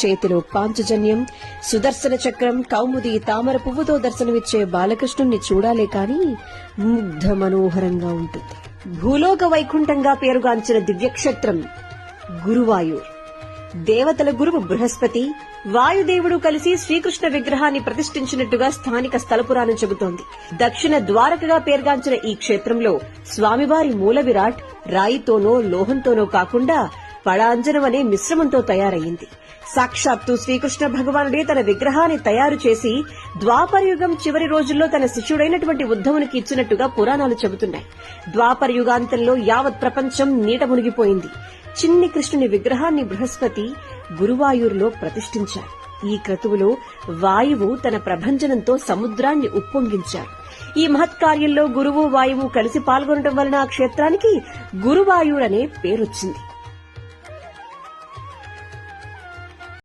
చేతిలో పాంచజన్యం, సుదర్శన చక్రం, కౌముది, తామర పువ్వుతో దర్శనమిచ్చే బాలకృష్ణుణ్ణి చూడాలే కాని ముగ్ధ మనోహరంగా ఉంటుంది. భూలోక వైకుంఠంగా పేరుగాంచిన దివ్యక్షేత్రం గురువాయూర్. దేవతల గురువు బృహస్పతి, వాయుదేవుడు కలిసి శ్రీకృష్ణ విగ్రహాన్ని ప్రతిష్ఠించినట్టుగా స్థానిక స్థల పురాణం చెబుతోంది. దక్షిణ ద్వారకగా పేర్గాంచిన ఈ క్షేత్రంలో స్వామివారి మూల విరాట్ రాయితోనో లోహంతోనో కాకుండా పళాంజనం అనే మిశ్రమంతో తయారయ్యింది. సాక్షాత్తు శ్రీకృష్ణ భగవానుడే తన విగ్రహాన్ని తయారు చేసి ద్వాపరయుగం చివరి రోజుల్లో తన శిష్యుడైనటువంటి ఉద్ధవునికి ఇచ్చినట్టుగా పురాణాలు చెబుతున్నాయి. ద్వాపరయుగాంతంలో యావత్ ప్రపంచం నీట మునిగిపోయింది. చిన్ని కృష్ణుని విగ్రహాన్ని బృహస్పతి గురువాయూరులో ప్రతిష్ఠించారు. ఈ క్రతువులో వాయువు తన ప్రభంజనంతో సముద్రాన్ని ఉప్పొంగించారు. ఈ మహత్కార్యంలో గురువు వాయువు కలిసి పాల్గొనడం వలన ఆ క్షేత్రానికి గురువాయూర్ అనే పేరొచ్చింది.